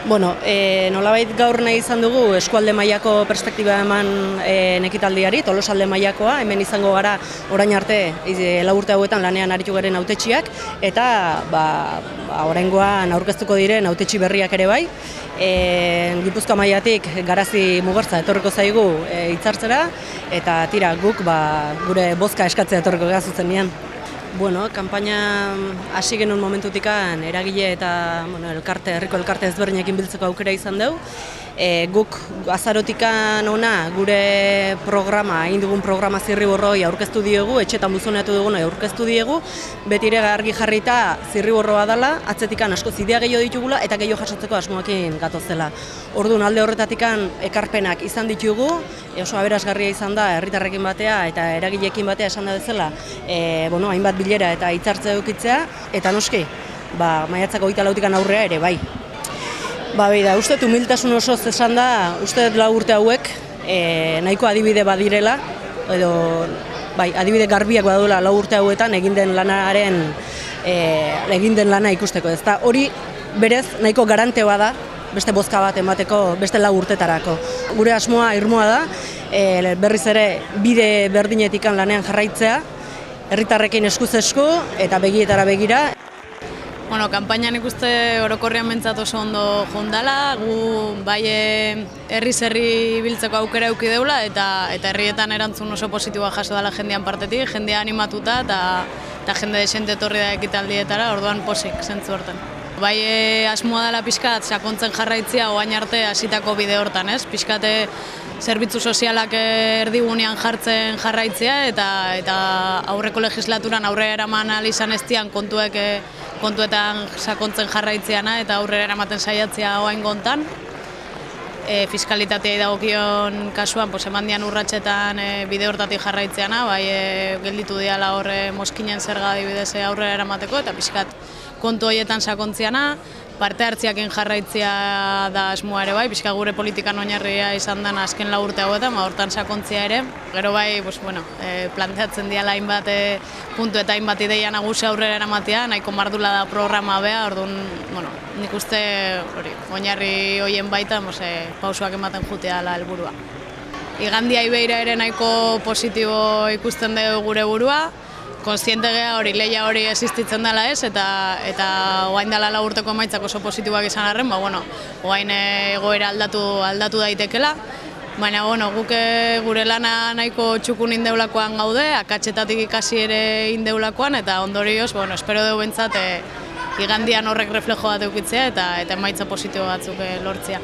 Bueno, nolabait gaur nahi izan dugu eskualde mailako perspektiba eman ekitaldiari, Tolosalde mailakoa, hemen izango gara orain arte 4 urte hauetan lanean aritu garen hautetsiak, eta oraingoan aurkeztuko diren hautetsi berriak ere bai. Gipuzkoa mailatik Garazi Mugartza etorriko zaigu hitzartzera, eta tira guk gure bozka eskatzea etorriko gara zuzenean. Bueno, kanpaina hasi genuen momentutikan eragile eta herriko elkarte ezberdinekin biltzeko aukera izan dugu. Guk azarotikan ona gure programa, egin dugun programa zirriborroi aurkeztu diegu, etxetan buzoneatu duguna aurkeztu diegu, betire argi jarrita zirriborroa dela, atzetikan asko idea gehiago ditugula eta gehiago jasotzeko asmoekin gatozela. Orduan alde horretatikan ekarpenak izan ditugu, oso aberasgarria izan da herritarrekin batea eta eragileekin batea esan da bezala, hainbat bilera eta hitzartze edukitzea, eta noski, maiatzak 24tikan aurrea ere bai. Uste humiltasun osoz esan da, uste 4 urte hauek nahiko adibide badirela, edo adibide garbiak badula 4 urte hauetan egin den lana ikusteko. Ezta hori berez nahiko garante bada beste bozka bat emateko beste 4 urtetarako. Gure asmoa irmoa da, berriz ere bide berdinetikan lanean jarraitzea, herritarrekin eskuz esku eta begietara begira. Bueno, kanpainan ikuste orokorrean bentsat oso ondo jondala, gu bai herri biltzeko aukera eduki deula eta herrietan erantzun oso positiboa jaso dela jendean partetik, jendea animatuta eta jende desente etorri da ekitaldietara, orduan posik zentzu hortan. Bai asmoa dela pixkat sakontzen jarraitzia orain arte hasitako bide hortan, ez? Pixkate zerbitzu sozialak erdigunean jartzen jarraitzea eta aurreko legislaturan aurrera eraman ahal izan ez dian kontuetan sakontzen jarraitzeana eta aurrera eramaten saiatzea orain gontan. Fiskalitatea dagokion kasuan eman dian urratsetan bide hortatik jarraitzeana, gelditu diala horre Moskinen zerga adibidez aurrera eramateko eta pixkat kontu horietan sakontzeana, parte hartziakin jarraitzea da asmoa ere bai, pixka gure politikan oinarria izan den azken 4 urte hauetan, hortan sakontzea ere. Gero planteatzen diala hainbat puntu eta hainbat ideia nagusi aurrera eramatea, nahiko mardula da programa bea, orduan, nik uste oinarri horien baita pausoak ematen jutea dela helburua. Igandia ibeira ere nahiko positibo ikusten dugu gure burua, kontziente gea hori, lehia hori existitzen dela ez, eta oain dela 4 urteko emaitzak oso positiboak izan arren, oain egoera aldatu daitekela. Baina, guk gure lana nahiko txukun indeulakoan gaude, akatsetatik ikasi ere indeulakoan, eta ondorioz, espero dugu bentsat igandian horrek reflejo bat eukitzea eta emaitza positibo batzuk lortzea.